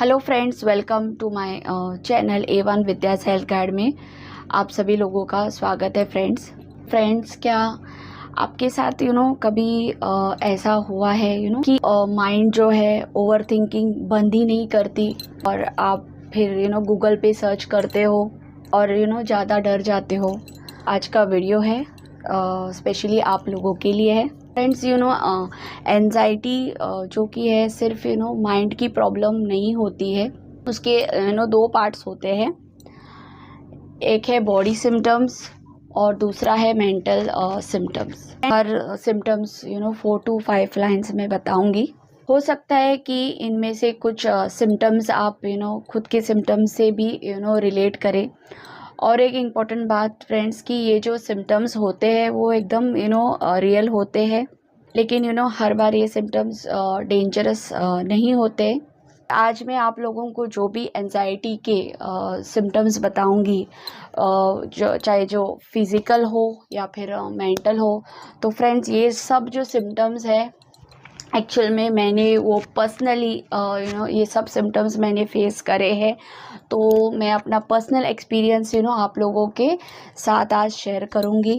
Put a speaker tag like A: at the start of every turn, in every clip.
A: Hello friends, welcome to my channel A1 Vidya's health guide में आप सभी लोगों का स्वागत है। फ्रेंड्स क्या आपके साथ कभी ऐसा हुआ है कि माइंड जो है ओवर थिंकिंग बंद ही नहीं करती और आप फिर गूगल पे सर्च करते हो और ज़्यादा डर जाते हो। आज का वीडियो है स्पेशली आप लोगों के लिए है। फ्रेंड्स एंजाइटी जो कि है सिर्फ माइंड की प्रॉब्लम नहीं होती है। उसके दो पार्ट्स होते हैं। एक है बॉडी सिम्टम्स और दूसरा है mental symptoms. Her symptoms 4 to 5 lines में बताऊंगी। हो सकता है कि इनमें से कुछ सिम्टम्स आप खुद के सिम्टम्स से भी रिलेट करें। और एक इम्पॉर्टेंट बात फ्रेंड्स कि ये जो सिम्टम्स होते हैं वो एकदम रियल होते हैं, लेकिन हर बार ये सिम्टम्स डेंजरस नहीं होते। आज मैं आप लोगों को जो भी एंजाइटी के सिम्टम्स बताऊंगी, जो चाहे जो फिज़िकल हो या फिर मेंटल हो, तो फ्रेंड्स ये सब जो सिम्टम्स है एक्चुअल में मैंने वो पर्सनली ये सब सिम्टम्स मैंने फेस करे हैं। तो मैं अपना पर्सनल एक्सपीरियंस आप लोगों के साथ आज शेयर करूँगी।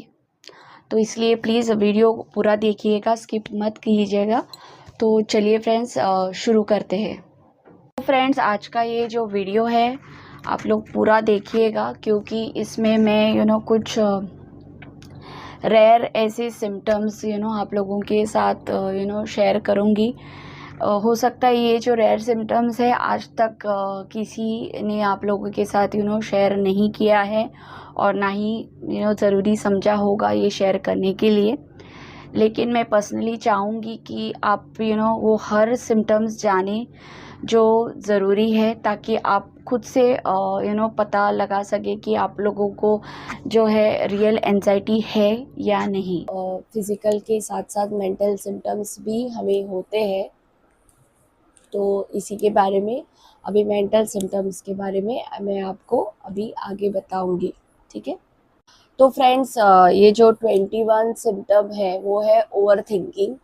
A: तो इसलिए प्लीज़ वीडियो पूरा देखिएगा, स्किप मत कीजिएगा। तो चलिए फ्रेंड्स शुरू करते हैं। तो फ्रेंड्स आज का ये जो वीडियो है आप लोग पूरा देखिएगा, क्योंकि इसमें मैं कुछ रेयर ऐसे सिम्टम्स आप लोगों के साथ शेयर करूँगी। हो सकता है ये जो रेयर सिम्टम्स है आज तक किसी ने आप लोगों के साथ शेयर नहीं किया है और ना ही ज़रूरी समझा होगा ये शेयर करने के लिए। लेकिन मैं पर्सनली चाहूँगी कि आप वो हर सिम्टम्स जानें जो ज़रूरी है, ताकि आप खुद से पता लगा सके कि आप लोगों को जो है रियल एंजाइटी है या नहीं। फिज़िकल के साथ साथ मेंटल सिम्टम्स भी हमें होते हैं, तो इसी के बारे में अभी मेंटल सिम्टम्स के बारे में मैं आपको अभी आगे बताऊंगी, ठीक है। तो फ्रेंड्स ये जो 21 सिम्टम है वो है ओवर थिंकिंग।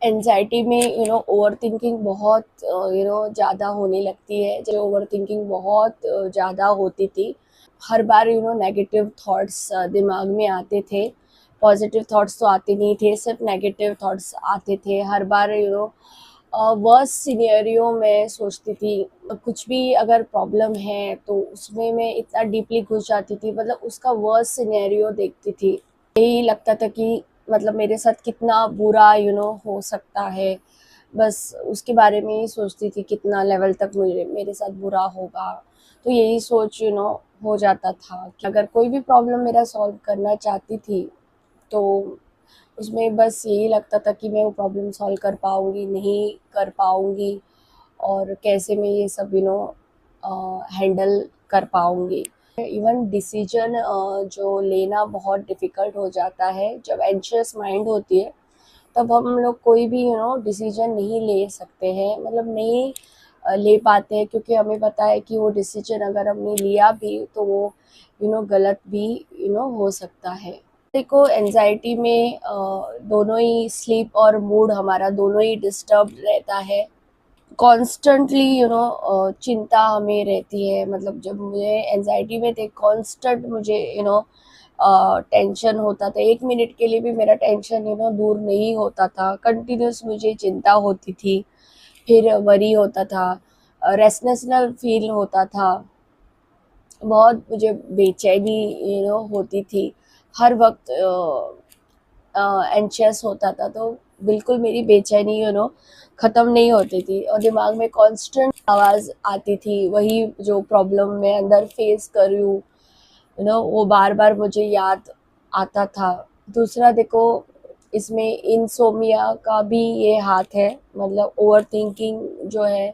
A: एंजाइटी में ओवर थिंकिंग बहुत ज़्यादा होने लगती है। जो ओवर थिंकिंग बहुत ज़्यादा होती थी, हर बार नेगेटिव थॉट्स दिमाग में आते थे। पॉजिटिव थॉट्स तो आते नहीं थे, सिर्फ नेगेटिव थॉट्स आते थे। हर बार वर्स्ट सिनेरियो में सोचती थी। कुछ भी अगर प्रॉब्लम है तो उसमें मैं इतना डीपली घुस जाती थी, मतलब उसका वर्स्ट सिनेरियो देखती थी। यही लगता था कि मतलब मेरे साथ कितना बुरा हो सकता है। बस उसके बारे में ही सोचती थी, कितना लेवल तक मेरे साथ बुरा होगा। तो यही सोच हो जाता था कि अगर कोई भी प्रॉब्लम मेरा सॉल्व करना चाहती थी तो उसमें बस यही लगता था कि मैं वो प्रॉब्लम सॉल्व कर पाऊँगी, नहीं कर पाऊँगी, और कैसे मैं ये सब हैंडल कर पाऊँगी। इवन डिसीजन जो लेना बहुत डिफ़िकल्ट हो जाता है। जब एंशियस माइंड होती है तब हम लोग कोई भी डिसीजन नहीं ले सकते हैं, मतलब नहीं ले पाते हैं, क्योंकि हमें पता है कि वो डिसीजन अगर हमने लिया भी तो वो गलत भी हो सकता है। देखो एंजाइटी में दोनों ही स्लीप और मूड हमारा दोनों ही डिस्टर्ब रहता है। कॉन्स्टेंटली चिंता हमें रहती है। मतलब जब मुझे एंजाइटी में थे, कॉन्स्टेंट मुझे टेंशन होता था। 1 मिनट के लिए भी मेरा टेंशन दूर नहीं होता था। कंटिन्यूस मुझे चिंता होती थी, फिर वरी होता था, रेस्टलेसनेस फील होता था, बहुत मुझे बेचैनी होती थी। हर वक्त एंशियस होता था, तो बिल्कुल मेरी बेचैनी ख़त्म नहीं होती थी और दिमाग में कांस्टेंट आवाज़ आती थी। वही जो प्रॉब्लम मैं अंदर फेस कर रही हूँ वो बार बार मुझे याद आता था। दूसरा देखो, इसमें इंसोमिया का भी ये हाथ है। मतलब ओवर थिंकिंग जो है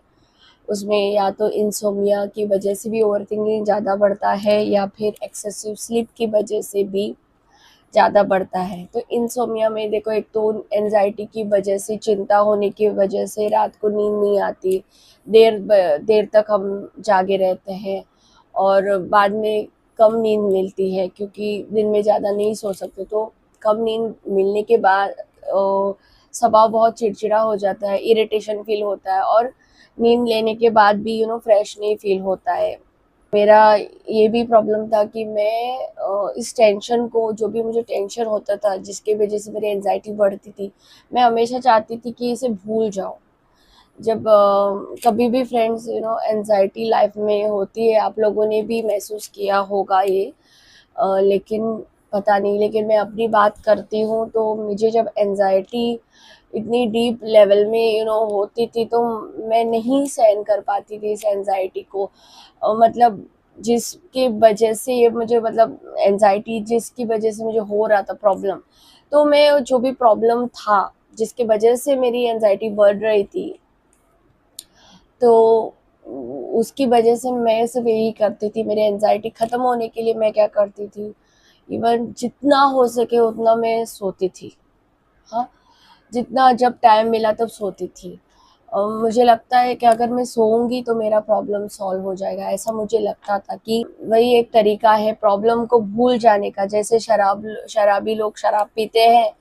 A: उसमें या तो इंसोमिया की वजह से भी ओवर थिंकिंग ज़्यादा बढ़ता है, या फिर एक्सेसिव स्लीप की वजह से भी ज़्यादा बढ़ता है। तो इंसोमिया में देखो, एक तो एंजाइटी की वजह से, चिंता होने की वजह से रात को नींद नहीं आती, देर तक हम जागे रहते हैं और बाद में कम नींद मिलती है, क्योंकि दिन में ज़्यादा नहीं सो सकते। तो कम नींद मिलने के बाद स्वभाव बहुत चिड़चिड़ा हो जाता है, इरिटेशन फील होता है और
B: नींद लेने के बाद भी फ्रेश नहीं फील होता है। मेरा ये भी प्रॉब्लम था कि मैं इस टेंशन को, जो भी मुझे टेंशन होता था जिसकी वजह से मेरी एंजाइटी बढ़ती थी, मैं हमेशा चाहती थी कि इसे भूल जाओ। जब कभी भी फ्रेंड्स एंजाइटी लाइफ में होती है, आप लोगों ने भी महसूस किया होगा ये। लेकिन पता नहीं, लेकिन मैं अपनी बात करती हूँ तो मुझे जब एंजाइटी इतनी डीप लेवल में होती थी तो मैं नहीं सहन कर पाती थी इस एंजाइटी को। मतलब जिसकी वजह से ये मुझे, मतलब एंजाइटी जिसकी वजह से मुझे हो रहा था प्रॉब्लम, तो मैं जो भी प्रॉब्लम था जिसकी वजह से मेरी एंजाइटी बढ़ रही थी, तो उसकी वजह से मैं सिर्फ यही करती थी। मेरी एंजाइटी ख़त्म होने के लिए मैं क्या करती थी, इवन जितना हो सके उतना मैं सोती थी। हाँ, जितना जब टाइम मिला तब सोती थी। मुझे लगता है कि अगर मैं सोऊंगी तो मेरा प्रॉब्लम सॉल्व हो जाएगा, ऐसा मुझे लगता था कि वही एक तरीका है प्रॉब्लम को भूल जाने का। जैसे शराबी लोग शराब पीते हैं,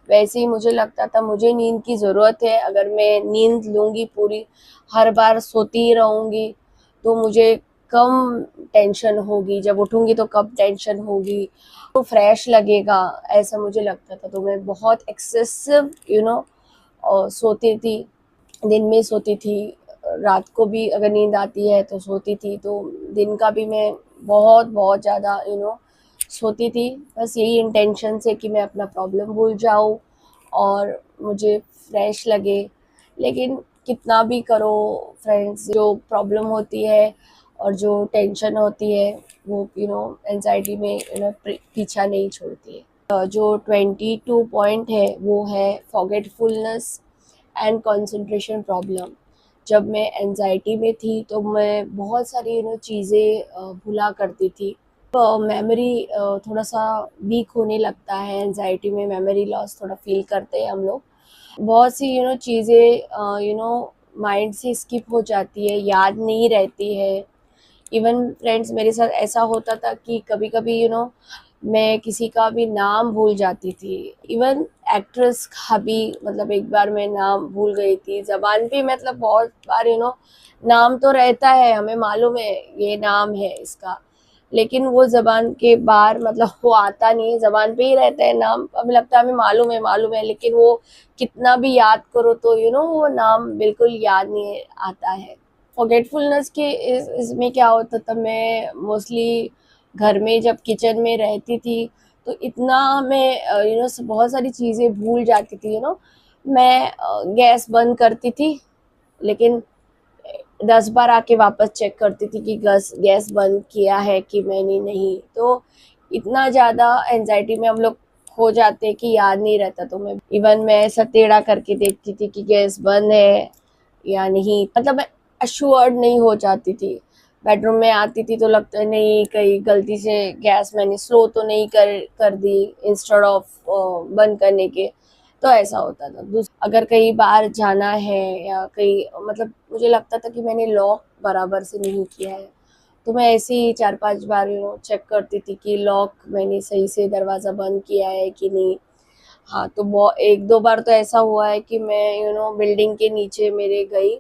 B: वैसे ही मुझे लगता था मुझे नींद की ज़रूरत है। अगर मैं नींद लूँगी पूरी, हर बार सोती ही रहूँगी, तो मुझे कम टेंशन होगी, जब उठूँगी तो कम टेंशन होगी, तो फ्रेश लगेगा, ऐसा मुझे लगता था। तो मैं बहुत एक्सेसिव सोती थी, दिन में सोती थी, रात को भी अगर नींद आती है तो सोती थी, तो दिन का भी मैं बहुत बहुत ज़्यादा सोती थी, बस यही इंटेंशन से कि मैं अपना प्रॉब्लम भूल जाऊँ और मुझे फ्रेश लगे। लेकिन कितना भी करो फ्रेंड्स, जो प्रॉब्लम होती है और जो टेंशन होती है वो एंजाइटी में पीछा नहीं छोड़ती है। जो 22 पॉइंट है वो है फॉरगेटफुलनेस एंड कंसंट्रेशन प्रॉब्लम। जब मैं एंजाइटी में थी तो मैं बहुत सारी चीज़ें भुला करती थी। मेमोरी थोड़ा सा वीक होने लगता है एंजाइटी में, मेमोरी लॉस थोड़ा फील करते हैं हम लोग। बहुत सी चीज़ें माइंड से स्किप हो जाती है, याद नहीं रहती है। इवन फ्रेंड्स, मेरे साथ ऐसा होता था कि कभी कभी मैं किसी का भी नाम भूल जाती थी। इवन एक्ट्रेस का भी, मतलब एक बार मैं नाम भूल गई थी ज़बान पे। मतलब बहुत बार नाम तो रहता है, हमें मालूम है ये नाम है इसका, लेकिन वो ज़बान के बाहर, मतलब वो आता नहीं है, ज़बान पे ही रहता है नाम। हमें लगता है हमें मालूम है, लेकिन वो कितना भी याद करो तो वो नाम बिल्कुल याद नहीं आता है। फॉरगेटफुलनेस के इसमें क्या होता था, मैं मोस्टली घर में जब किचन में रहती थी तो इतना मैं बहुत सारी चीज़ें भूल जाती थी। मैं गैस बंद करती थी, लेकिन 10 बार आके वापस चेक करती थी कि गैस गैस बंद किया है कि मैंने नहीं। तो इतना ज़्यादा एंजाइटी में हम लोग खो जाते हैं कि याद नहीं रहता। तो मैं ऐसा टेढ़ा करके देखती थी कि गैस बंद है या नहीं, मतलब मैं अश्योर्ड नहीं हो जाती थी। बेडरूम में आती थी तो लगता है नहीं, कहीं गलती से गैस मैंने स्लो तो नहीं कर कर दी इंस्टेड ऑफ बंद करने के। तो ऐसा होता था। अगर कहीं बाहर जाना है या कहीं, मतलब मुझे लगता था कि मैंने लॉक बराबर से नहीं किया है, तो मैं ऐसे ही 4-5 बार चेक करती थी कि लॉक मैंने सही से दरवाज़ा बंद किया है कि नहीं। हाँ, तो बहुत 1-2 बार तो ऐसा हुआ है कि मैं बिल्डिंग के नीचे मेरे गई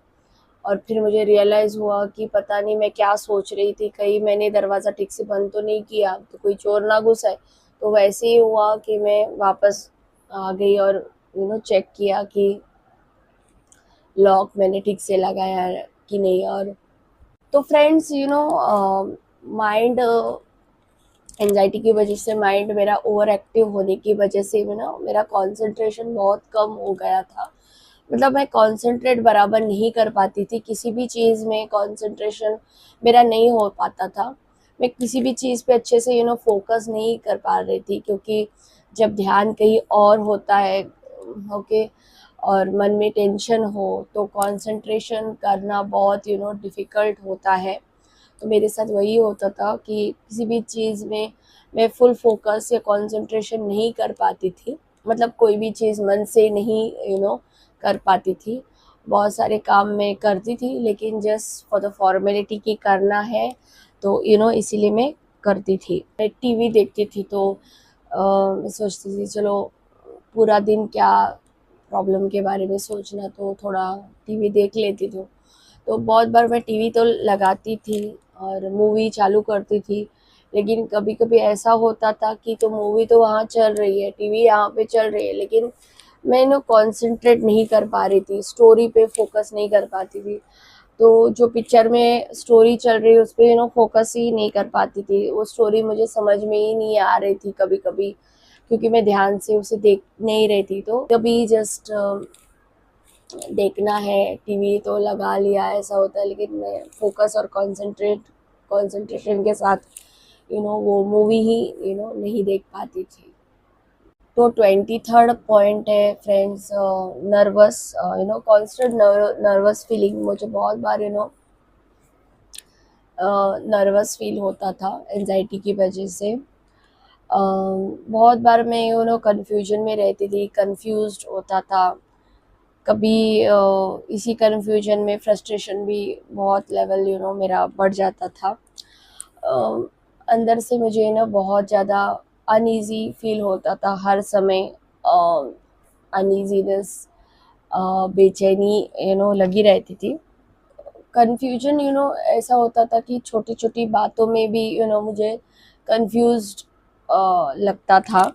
B: और फिर मुझे रियलाइज़ हुआ कि पता नहीं मैं क्या सोच रही थी, कहीं मैंने दरवाज़ा ठीक से बंद तो नहीं किया, तो कोई चोर ना घुस आए। तो वैसे ही हुआ कि मैं वापस आ गई और चेक किया कि लॉक मैंने ठीक से लगाया है कि नहीं। और तो फ्रेंड्स, माइंड, एंजाइटी की वजह से माइंड मेरा ओवर एक्टिव होने की वजह से मेरा कंसंट्रेशन बहुत कम हो गया था। मतलब मैं कंसंट्रेट बराबर नहीं कर पाती थी किसी भी चीज़ में, कंसंट्रेशन मेरा नहीं हो पाता था। मैं किसी भी चीज़ पे अच्छे से फोकस नहीं कर पा रही थी, क्योंकि जब ध्यान कहीं और होता है, ओके, और मन में टेंशन हो तो कंसंट्रेशन करना बहुत डिफ़िकल्ट होता है। तो मेरे साथ वही होता था कि किसी भी चीज़ में मैं फुल फोकस या कंसंट्रेशन नहीं कर पाती थी। मतलब कोई भी चीज़ मन से नहीं कर पाती थी। बहुत सारे काम मैं करती थी, लेकिन जस्ट फॉर द फॉर्मेलिटी कि करना है, तो इसीलिए मैं करती थी। मैं टीवी देखती थी तो मैं सोचती थी चलो पूरा दिन क्या प्रॉब्लम के बारे में सोचना, तो थोड़ा टीवी देख लेती थी। तो बहुत बार मैं टीवी तो लगाती थी और मूवी चालू करती थी, लेकिन कभी कभी ऐसा होता था कि तो मूवी तो वहाँ चल रही है, टीवी यहाँ पे चल रही है, लेकिन मैं कॉन्सेंट्रेट नहीं कर पा रही थी, स्टोरी पे फोकस नहीं कर पाती थी। तो जो पिक्चर में स्टोरी चल रही है उस पे फोकस ही नहीं कर पाती थी, वो स्टोरी मुझे समझ में ही नहीं आ रही थी कभी कभी, क्योंकि मैं ध्यान से उसे देख नहीं रही थी। तो कभी जस्ट देखना है टीवी तो लगा लिया, ऐसा होता है, लेकिन मैं फोकस और कंसंट्रेशन के साथ वो मूवी ही नहीं देख पाती थी। तो 23rd पॉइंट है friends, nervous, constant nervous feeling. मुझे बहुत बार नर्वस फील होता था एंजाइटी की वजह से। बहुत बार मैं कंफ्यूजन में रहती थी, कंफ्यूज्ड होता था। कभी इसी कंफ्यूजन में फ्रस्ट्रेशन भी बहुत लेवल मेरा बढ़ जाता था। अंदर से मुझे बहुत ज़्यादा अनईजी फील होता था हर समय, अनईजीनेस, बेचैनी लगी रहती थी। कन्फ्यूजन ऐसा होता था कि छोटी छोटी बातों में भी मुझे कंफ्यूज्ड लगता था,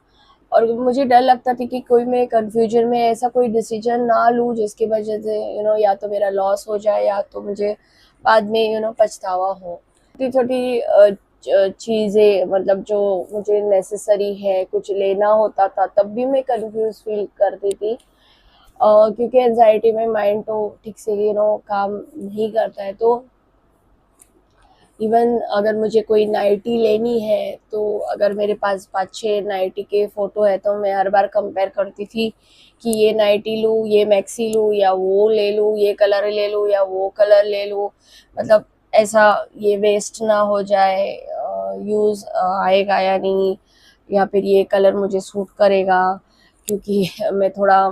B: और मुझे डर लगता था कि कोई मैं कंफ्यूजन में ऐसा कोई डिसीजन ना लूँ जिसकी वजह से या तो मेरा लॉस हो जाए या तो मुझे बाद में पछतावा हो। छोटी छोटी चीज़ें, मतलब जो मुझे नेसेसरी है, कुछ लेना होता था, तब भी मैं कंफ्यूज फील करती थी, क्योंकि एंजाइटी में माइंड तो ठीक से काम नहीं करता है। तो इवन अगर मुझे कोई नाइटी लेनी है, तो अगर मेरे पास 5-6 नाइटी के फ़ोटो है तो मैं हर बार कंपेयर करती थी कि ये नाइटी लूँ, ये मैक्सी लूँ, या वो ले लूँ, ये कलर ले लूँ या वो कलर ले लूँ। मतलब ऐसा ये वेस्ट ना हो जाए, यूज़ आएगा या नहीं, या फिर ये कलर मुझे सूट करेगा, क्योंकि मैं थोड़ा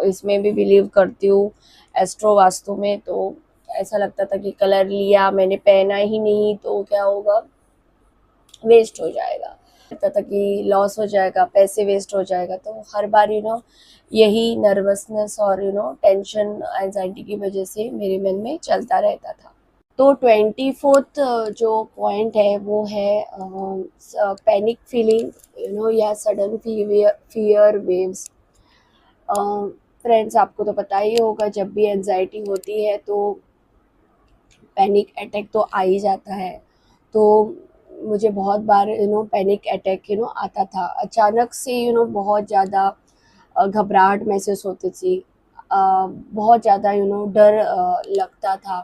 B: इसमें भी बिलीव करती हूँ, एस्ट्रो वास्तु में। तो ऐसा लगता था कि कलर लिया, मैंने पहना ही नहीं तो क्या होगा, वेस्ट हो जाएगा, लगता था कि लॉस हो जाएगा, पैसे वेस्ट हो जाएगा। तो हर बार यही नर्वसनेस और टेंशन, एंजाइटी की वजह से मेरे मन में चलता रहता था। तो 24th जो पॉइंट है वो है पैनिक फीलिंग, या सडन फियर वेव्स। फ्रेंड्स, आपको तो पता ही होगा, जब भी एंजाइटी होती है तो पैनिक अटैक तो आ ही जाता है। तो मुझे बहुत बार पैनिक अटैक आता था, अचानक से बहुत ज़्यादा घबराहट महसूस होती थी, बहुत ज़्यादा डर लगता था।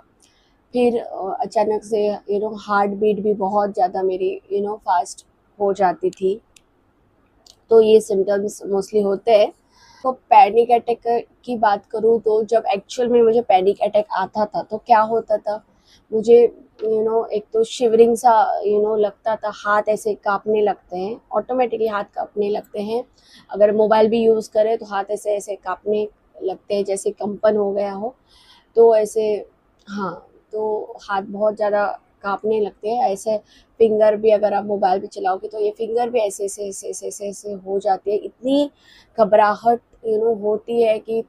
B: फिर अचानक से हार्ट बीट भी बहुत ज़्यादा मेरी फास्ट हो जाती थी। तो ये सिम्टम्स मोस्टली होते हैं। तो पैनिक अटैक की बात करूँ तो जब एक्चुअल में मुझे पैनिक अटैक आता था तो क्या होता था, मुझे एक तो शिवरिंग सा लगता था, हाथ ऐसे कांपने लगते हैं, ऑटोमेटिकली हाथ कांपने लगते हैं। अगर मोबाइल भी यूज़ करें तो हाथ ऐसे ऐसे कांपने लगते हैं, जैसे कंपन हो गया हो, तो ऐसे। हाँ, तो हाथ बहुत ज़्यादा कांपने लगते हैं ऐसे। फिंगर भी अगर आप मोबाइल पे चलाओगे तो ये फिंगर भी ऐसे ऐसे ऐसे ऐसे ऐसे ऐसे हो जाती है, इतनी घबराहट होती है कि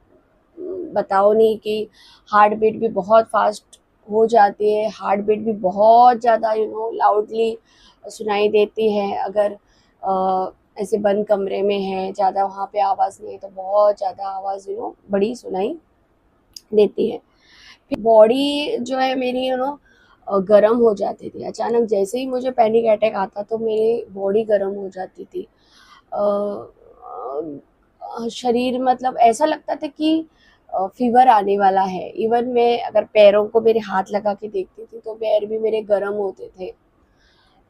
B: बताओ नहीं, कि हार्ट बीट भी बहुत फास्ट हो जाती है, हार्ट बीट भी बहुत ज़्यादा लाउडली सुनाई देती है। अगर ऐसे बंद कमरे में है, ज़्यादा वहाँ पे आवाज़ नहीं है, तो बहुत ज़्यादा आवाज़ बड़ी सुनाई देती है। फिर बॉडी जो है मेरी गर्म हो जाती थी, अचानक जैसे ही मुझे पैनिक अटैक आता तो मेरी बॉडी गर्म हो जाती थी। शरीर, मतलब ऐसा लगता था कि फीवर आने वाला है। इवन मैं अगर पैरों को मेरे हाथ लगा के देखती थी तो पैर भी मेरे गर्म होते थे।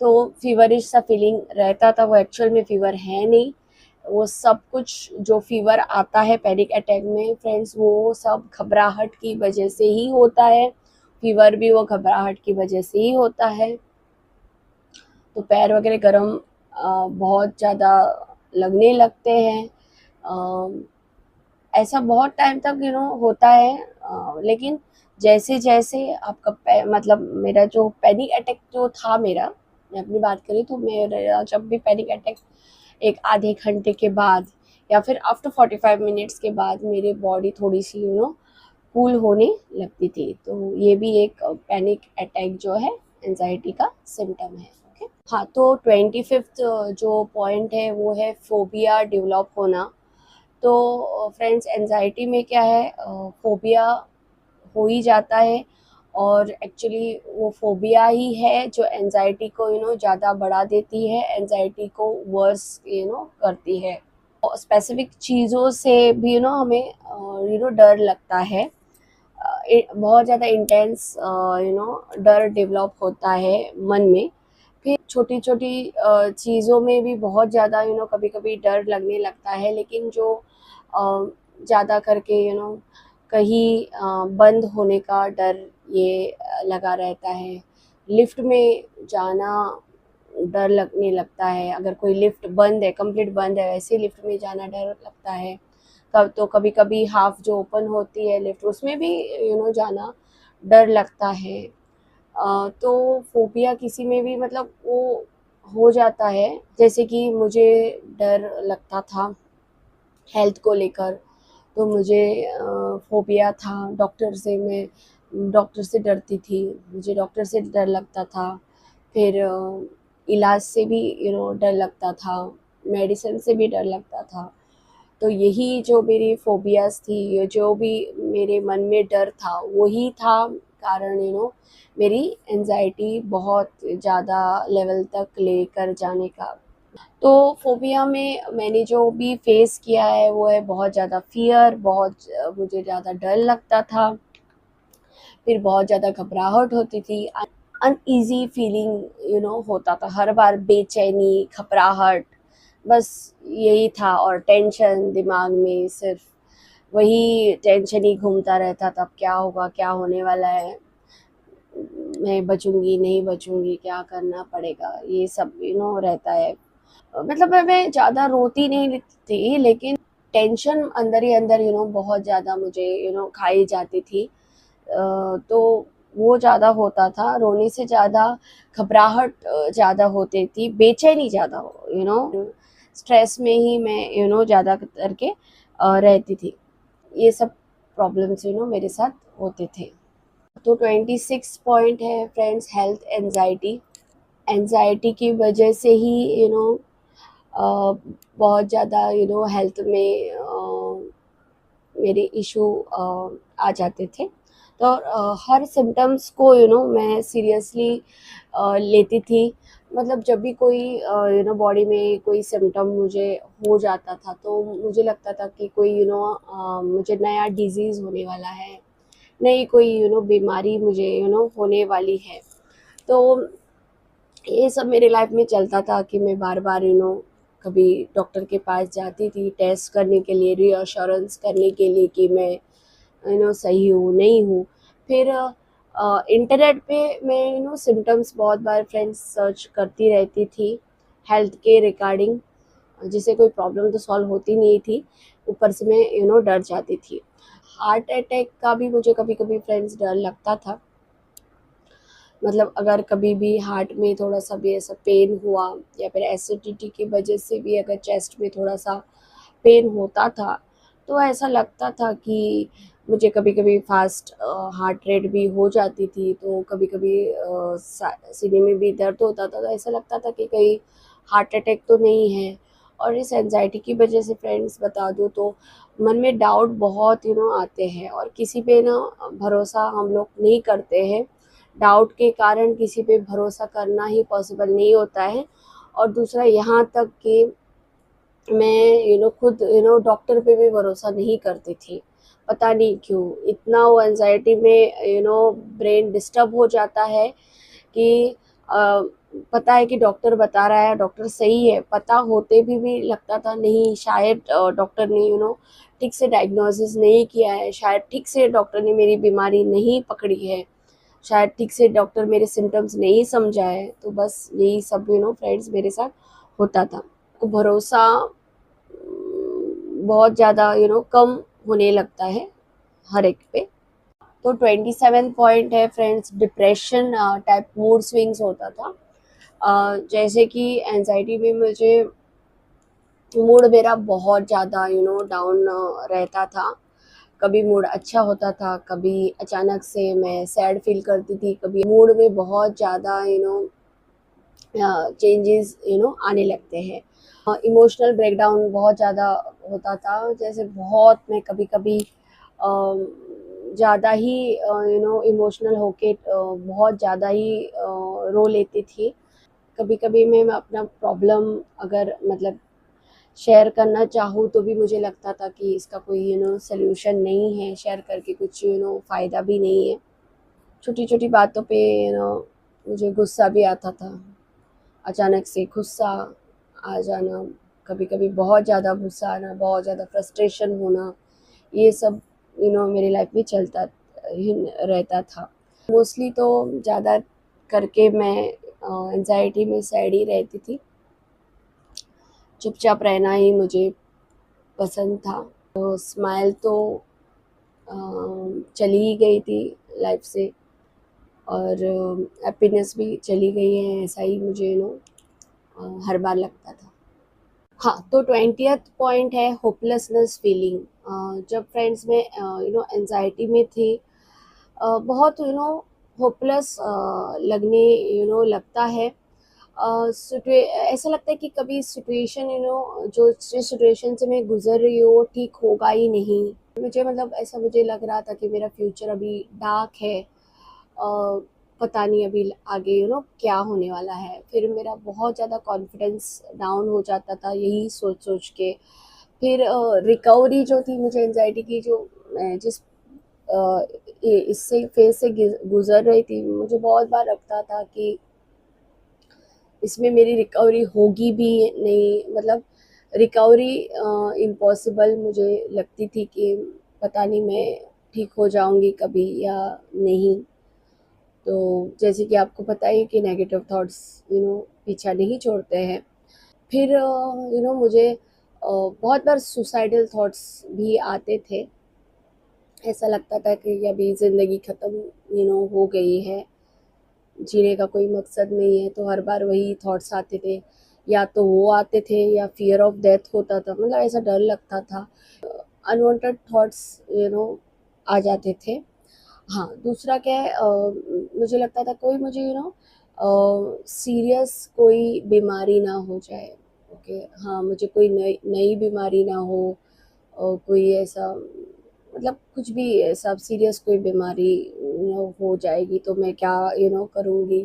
B: तो फीवरिश सा फीलिंग रहता था, वो एक्चुअल में फीवर है नहीं। वो सब कुछ जो फीवर आता है पैनिक अटैक में फ्रेंड्स, वो सब घबराहट की वजह से ही होता है। फीवर भी वो घबराहट की वजह से ही होता है। तो पैर वगैरह गर्म बहुत ज़्यादा लगने लगते हैं। ऐसा बहुत टाइम तक होता है, लेकिन जैसे जैसे आपका मतलब मेरा जो पैनिक अटैक जो था मेरा, मैं अपनी बात करी तो मेरा जब भी पैनिक अटैक एक आधे घंटे के बाद या फिर आफ्टर 45 मिनट्स के बाद मेरी बॉडी थोड़ी सी कूल होने लगती थी। तो ये भी एक पैनिक अटैक जो है एंजाइटी का सिम्टम है। ओके, हाँ, तो 25th जो पॉइंट है वो है फोबिया डेवलप होना। तो फ्रेंड्स, एंजाइटी में क्या है, फोबिया हो ही जाता है, और एक्चुअली वो फोबिया ही है जो एंजाइटी को ज़्यादा बढ़ा देती है, एंजाइटी को वर्स करती है। स्पेसिफिक चीज़ों से भी हमें डर लगता है। बहुत ज़्यादा इंटेंस डर डेवलप होता है मन में। फिर छोटी छोटी चीज़ों में भी बहुत ज़्यादा कभी कभी डर लगने लगता है, लेकिन जो ज़्यादा करके कहीं बंद होने का डर ये लगा रहता है। लिफ्ट में जाना डर लगने लगता है, अगर कोई लिफ्ट बंद है, कंप्लीट बंद है, वैसे लिफ्ट में जाना डर लगता है। कब तो कभी कभी हाफ जो ओपन होती है लिफ्ट, उसमें भी जाना डर लगता है। तो फोबिया किसी में भी मतलब वो हो जाता है। जैसे कि मुझे डर लगता था हेल्थ को लेकर, तो मुझे फोबिया था डॉक्टर से। मैं डॉक्टर से डरती थी, मुझे डॉक्टर से डर लगता था। फिर इलाज से भी डर लगता था, मेडिसिन से भी डर लगता था। तो यही जो मेरी फोबियाज थी, ये जो भी मेरे मन में डर था, वही था कारण मेरी एंजाइटी बहुत ज़्यादा लेवल तक लेकर जाने का। तो फोबिया में मैंने जो भी फेस किया है वो है बहुत ज़्यादा फियर, बहुत मुझे ज़्यादा डर लगता था। फिर बहुत ज़्यादा घबराहट होती थी, अनईजी फीलिंग होता था हर बार, बेचैनी, घबराहट, बस यही था। और टेंशन दिमाग में, सिर्फ वही टेंशन ही घूमता रहता था, क्या होगा, क्या होने वाला है, मैं बचूंगी नहीं बचूंगी, क्या करना पड़ेगा, ये सब रहता है। मतलब मैं ज़्यादा रोती नहीं थी, लेकिन टेंशन अंदर ही अंदर बहुत ज़्यादा मुझे खाई जाती थी। तो वो ज़्यादा होता था, रोने से ज़्यादा घबराहट ज़्यादा होती थी, बेचैनी ज़्यादा स्ट्रेस में ही मैं ज़्यादा करके रहती थी। ये सब प्रॉब्लम्स मेरे साथ होते थे। तो 26 पॉइंट है फ्रेंड्स, हेल्थ एंजाइटी। एंजाइटी की वजह से ही बहुत ज़्यादा हेल्थ में मेरे इशू आ जाते थे। तो हर सिम्टम्स को मैं सीरियसली लेती थी। मतलब जब भी कोई बॉडी में कोई सिम्टम मुझे हो जाता था, तो मुझे लगता था कि कोई मुझे नया डिजीज़ होने वाला है, नई कोई बीमारी मुझे होने वाली है। तो ये सब मेरे लाइफ में चलता था कि मैं बार बार कभी डॉक्टर के पास जाती थी टेस्ट करने के लिए, रीअश्योरेंस करने के लिए कि मैं सही हूँ नहीं हूँ। फिर इंटरनेट पे मैं सिम्टम्स बहुत बार फ्रेंड्स सर्च करती रहती थी हेल्थ के रिगार्डिंग, जिससे कोई प्रॉब्लम तो सॉल्व होती नहीं थी, ऊपर से मैं डर जाती थी। हार्ट अटैक का भी मुझे कभी कभी फ्रेंड्स डर लगता था। मतलब अगर कभी भी हार्ट में थोड़ा सा भी ऐसा पेन हुआ, या फिर एसिडिटी की वजह से भी अगर चेस्ट में थोड़ा सा पेन होता था, तो ऐसा लगता था कि मुझे कभी कभी फास्ट हार्ट रेट भी हो जाती थी। तो कभी कभी सीने में भी दर्द होता था, तो ऐसा लगता था कि कहीं हार्ट अटैक तो नहीं है। और इस एंजाइटी की वजह से फ्रेंड्स बता दूँ तो मन में डाउट बहुत आते हैं, और किसी पे भरोसा हम लोग नहीं करते हैं। डाउट के कारण किसी पे भरोसा करना ही पॉसिबल नहीं होता है। और दूसरा यहाँ तक कि मैं खुद डॉक्टर पे भी भरोसा नहीं करती थी। पता नहीं क्यों इतना वो एंजाइटी में ब्रेन डिस्टर्ब हो जाता है कि पता है कि डॉक्टर बता रहा है, डॉक्टर सही है, पता होते भी लगता था नहीं, शायद डॉक्टर ने ठीक से डायग्नोसिस नहीं किया है, शायद ठीक से डॉक्टर ने मेरी बीमारी नहीं पकड़ी है, शायद ठीक से डॉक्टर मेरे सिम्टम्स नहीं समझा है। तो बस यही सब फ्रेंड्स मेरे साथ होता था। तो भरोसा बहुत ज़्यादा कम होने लगता है हर एक पे। तो 27 पॉइंट है friends, depression type mood swings होता था। जैसे कि एंजाइटी में मुझे मूड मेरा बहुत ज़्यादा डाउन रहता था। कभी मूड अच्छा होता था, कभी अचानक से मैं सैड फील करती थी, कभी मूड में बहुत ज़्यादा चेंजेस आने लगते हैं। इमोशनल ब्रेकडाउन बहुत ज़्यादा होता था, जैसे बहुत मैं कभी-कभी ज़्यादा ही इमोशनल होके बहुत ज़्यादा ही रो लेती थी। कभी-कभी मैं अपना प्रॉब्लम अगर मतलब शेयर करना चाहूँ तो भी मुझे लगता था कि इसका कोई सॉल्यूशन नहीं है, शेयर करके कुछ फ़ायदा भी नहीं है। छोटी-छोटी बातों पे मुझे गुस्सा भी आता था। अचानक से गुस्सा आ जाना, कभी-कभी बहुत ज़्यादा गुस्सा आना, बहुत ज़्यादा फ्रस्ट्रेशन होना, ये सब मेरी लाइफ में चलता ही रहता था। मोस्टली तो ज़्यादा करके मैं एंग्ज़ायटी में सैड ही रहती थी। चुपचाप रहना ही मुझे पसंद था। तो स्माइल तो अ, चली ही गई थी लाइफ से, और हैप्पीनेस भी चली गई है, ऐसा ही मुझे हर बार लगता था। हाँ, तो 20th पॉइंट है होपलेसनेस फीलिंग। जब फ्रेंड्स में एंग्ज़ायटी में थी, बहुत होपलेस लगने लगता है। ऐसा लगता है कि कभी सिचुएशन जो जिस सिचुएशन से मैं गुज़र रही हूँ वो ठीक होगा ही नहीं। मुझे मतलब ऐसा मुझे लग रहा था कि मेरा फ्यूचर अभी डार्क है। पता नहीं अभी आगे क्या होने वाला है। फिर मेरा बहुत ज़्यादा कॉन्फिडेंस डाउन हो जाता था यही सोच-सोच के। फिर रिकवरी जो थी मुझे एंग्ज़ायटी की, जो मैं जिस अ, इससे फ़ेज़ से गुज़र रही थी, मुझे बहुत बार लगता था कि इसमें मेरी रिकवरी होगी भी नहीं, मतलब रिकवरी इम्पॉसिबल मुझे लगती थी कि पता नहीं मैं ठीक हो जाऊँगी कभी या नहीं। तो जैसे कि आपको पता ही है कि नेगेटिव थॉट्स पीछा नहीं छोड़ते हैं। फिर मुझे बहुत बार सुसाइडल थॉट्स भी आते थे। ऐसा लगता था कि अभी ज़िंदगी ख़त्म हो गई है, जीने का कोई मकसद नहीं है, तो हर बार वही थॉट्स आते थे। या तो वो आते थे या फ़ियर ऑफ डेथ होता था, मतलब ऐसा डर लगता था। अनवांटेड थॉट्स आ जाते थे। हाँ, दूसरा क्या है, मुझे लगता था कोई मुझे सीरियस कोई बीमारी ना हो जाए। ओके, हाँ, मुझे कोई नई नई बीमारी ना हो, कोई ऐसा मतलब कुछ भी ऐसा सीरियस कोई बीमारी हो जाएगी तो मैं क्या करूँगी,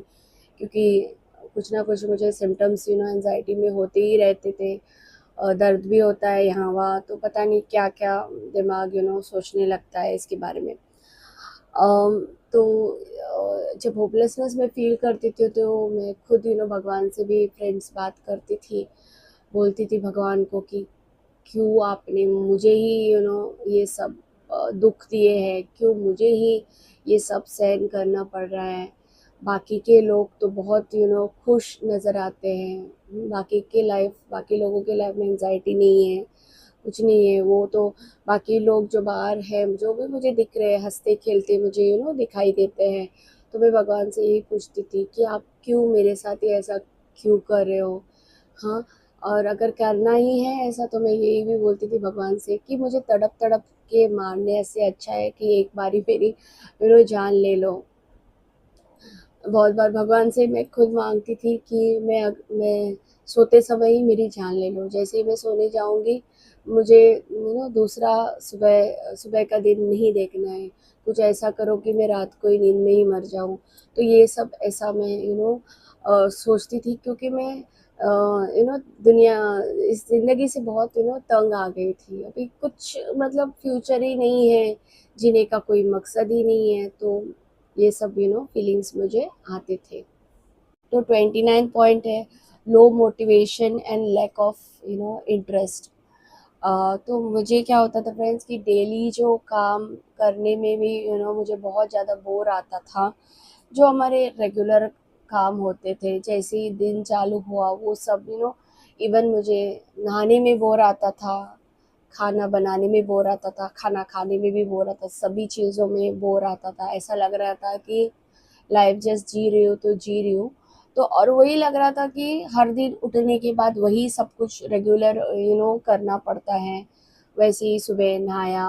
B: क्योंकि कुछ ना कुछ मुझे सिम्पटम्स एंग्ज़ायटी में होते ही रहते थे। दर्द भी होता है यहाँ-वहाँ, तो पता नहीं क्या-क्या दिमाग सोचने लगता है इसके बारे में। तो जब होपलेसनेस में फ़ील करती थी तो मैं खुद भगवान से भी फ्रेंड्स बात करती थी, बोलती थी भगवान को कि क्यों आपने मुझे ही ये सब दुःख दिए हैं, क्यों मुझे ही ये सब सहन करना पड़ रहा है। बाकी के लोग तो बहुत खुश नज़र आते हैं, बाकी लोगों के लाइफ़ में एंग्ज़ायटी नहीं है, कुछ नहीं है, वो तो बाकी लोग जो बाहर हैं, जो भी मुझे दिख रहे हैं, हँसते-खेलते मुझे दिखाई देते हैं। तो मैं भगवान से यही पूछती थी कि आप क्यों मेरे साथ ये ऐसा क्यों कर रहे हो? हाँ, और अगर करना ही है ऐसा तो मैं यही भी बोलती थी भगवान से कि मुझे तड़प-तड़प के मारने से अच्छा है कि एक बारी मेरी जान ले लो। बहुत बार भगवान से मैं खुद माँगती थी कि मैं सोते समय ही मेरी जान ले लो। जैसे ही मैं सोने जाऊँगी, मुझे दूसरा सुबह सुबह का दिन नहीं देखना है। कुछ ऐसा करो कि मैं रात को ही नींद में ही मर जाऊँ। तो ये सब ऐसा मैं सोचती थी, क्योंकि मैं दुनिया इस ज़िंदगी से बहुत तंग आ गई थी। अभी कुछ मतलब फ्यूचर ही नहीं है, जीने का कोई मकसद ही नहीं है, तो ये सब फीलिंग्स मुझे आते थे। तो 29 पॉइंट है low motivation and lack of interest. तो मुझे क्या होता था फ्रेंड्स कि डेली जो काम करने में भी मुझे बहुत ज़्यादा बोर आता था। जो हमारे रेगुलर काम होते थे, जैसे ही दिन चालू हुआ वो सब इवन मुझे नहाने में बोर आता था, खाना बनाने में बोर आता था, खाना खाने में भी बोर आता था, सभी चीज़ों में बोर आता था। ऐसा लग रहा था कि लाइफ़ जस्ट जी रही हूँ तो जी रही हूँ। तो और वही लग रहा था कि हर दिन उठने के बाद वही सब कुछ रेगुलर करना पड़ता है। वैसे ही सुबह नहाया,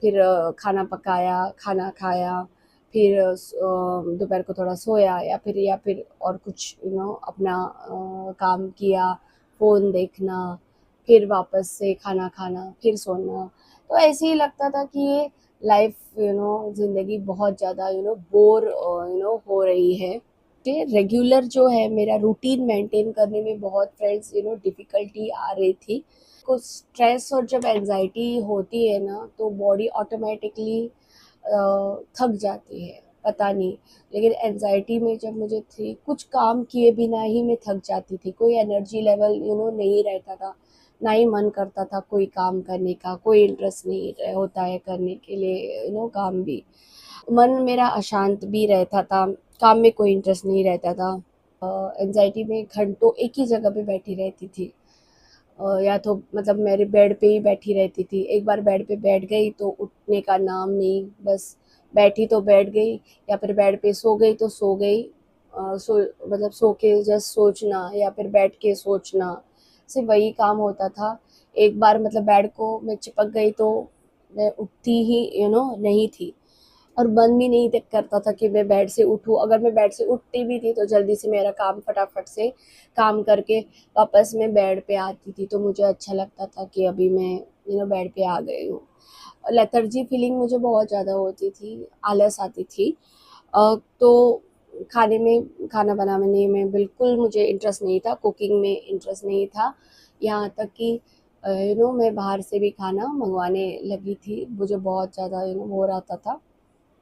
B: फिर खाना पकाया, खाना खाया, फिर दोपहर को थोड़ा सोया, या फिर और कुछ अपना काम किया, फ़ोन देखना, फिर वापस से खाना खाना, फिर सोना। तो ऐसे ही लगता था कि ये लाइफ़ ज़िंदगी बहुत ज़्यादा बोर हो रही है। ये रेगुलर जो है मेरा रूटीन मेंटेन करने में बहुत फ्रेंड्स डिफ़िकल्टी आ रही थी। कुछ स्ट्रेस और जब एंग्ज़ायटी होती है ना, तो बॉडी ऑटोमैटिकली थक जाती है, पता नहीं। लेकिन एंग्ज़ायटी में जब मुझे थी, कुछ काम किए बिना ही मैं थक जाती थी, कोई एनर्जी लेवल नहीं रहता था, ना ही मन करता था कोई काम करने का, कोई इंटरेस्ट नहीं होता है करने के लिए काम भी। मन मेरा अशांत भी रहता था, काम में कोई इंटरेस्ट नहीं रहता था। एंग्ज़ायटी में घंटों एक ही जगह पे बैठी रहती थी। या तो मतलब मेरे बेड पे ही बैठी रहती थी। एक बार बेड पे बैठ गई तो उठने का नाम नहीं, बस बैठी तो बैठ गई, या फिर बेड पे सो गई तो सो गई। सो मतलब सो के जस्ट सोचना या फिर बैठ के सोचना, सिर्फ़ वही काम होता था। एक बार मतलब बेड को मैं चिपक गई तो मैं उठती ही नहीं थी। और मन भी नहीं करता था कि मैं बेड से उठूँ। अगर मैं बेड से उठती भी थी तो जल्दी से मेरा काम फटाफट से काम करके वापस मैं बेड पे आती थी, तो मुझे अच्छा लगता था कि अभी मैं बेड पे आ गई हूँ। लेथर्जी फीलिंग मुझे बहुत ज़्यादा होती थी, आलस आती थी। तो खाना बनाने में बिल्कुल मुझे इंटरेस्ट नहीं था, कुकिंग में इंटरेस्ट नहीं था। यहाँ तक कि मैं बाहर से भी खाना मँगवाने लगी थी, मुझे बहुत ज़्यादा वो रहता था।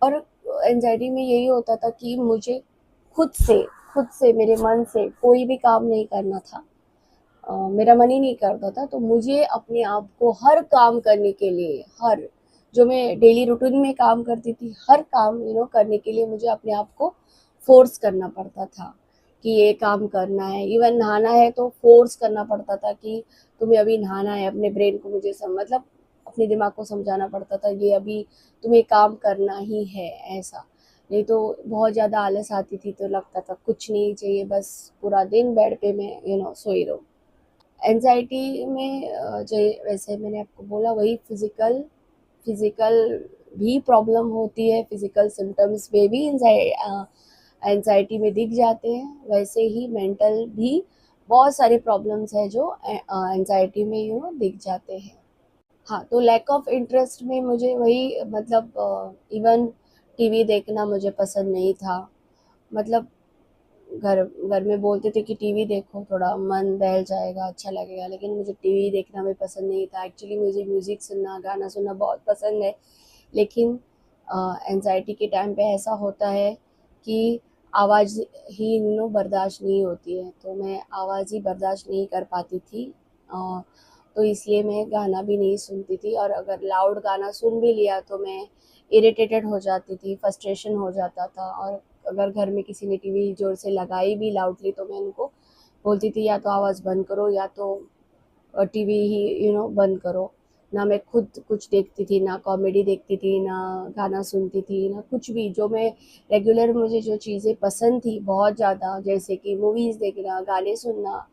B: और एंग्ज़ायटी में यही होता था कि मुझे खुद से खुद से मेरे मन से कोई भी काम नहीं करना था। मेरा मन ही नहीं करता था, तो मुझे अपने आप को हर काम करने के लिए, हर जो मैं डेली रूटीन में काम करती थी, हर काम करने के लिए मुझे अपने आप को फ़ोर्स करना पड़ता था कि ये काम करना है। इवन नहाना है तो फ़ोर्स करना पड़ता था कि तुम्हें अभी नहाना है। अपने ब्रेन को मुझे मतलब अपने दिमाग को समझाना पड़ता था, ये अभी तुम्हें काम करना ही है, ऐसा। नहीं तो बहुत ज़्यादा आलस आती थी, तो लगता था कुछ नहीं चाहिए, बस पूरा दिन बेड पे मैं सोई रहूँ। एंग्ज़ायटी में जो वैसे मैंने आपको बोला वही फ़िज़िकल भी प्रॉब्लम होती है, फ़िज़िकल सिम्पटम्स में भी एंग्ज़ायटी में दिख जाते हैं, वैसे ही मेंटल भी बहुत सारे प्रॉब्लम्स हैं जो एंग्ज़ायटी में दिख जाते हैं। हाँ, तो लैक ऑफ इंटरेस्ट में मुझे वही मतलब इवन टीवी देखना मुझे पसंद नहीं था। मतलब घर घर में बोलते थे कि टीवी देखो, थोड़ा मन बहल जाएगा, अच्छा लगेगा, लेकिन मुझे टीवी देखना भी पसंद नहीं था। एक्चुअली मुझे म्यूज़िक सुनना, गाना सुनना बहुत पसंद है, लेकिन एंग्ज़ायटी के टाइम पे ऐसा होता है कि आवाज़ ही बर्दाश्त नहीं होती है, तो मैं आवाज़ ही बर्दाश्त नहीं कर पाती थी। तो इसलिए मैं गाना भी नहीं सुनती थी, और अगर लाउड गाना सुन भी लिया तो मैं इरिटेटेड हो जाती थी, फ्रस्ट्रेशन हो जाता था। और अगर घर में किसी ने टीवी ज़ोर से लगाई भी लाउडली, तो मैं उनको बोलती थी या तो आवाज़ बंद करो, या तो टीवी ही बंद करो। ना मैं खुद कुछ देखती थी, ना कॉमेडी देखती थी, ना गाना सुनती थी, ना कुछ भी। जो मैं रेगुलर मुझे जो चीज़ें पसंद थी बहुत ज़्यादा, जैसे कि मूवीज़ देखना, गाने सुनना,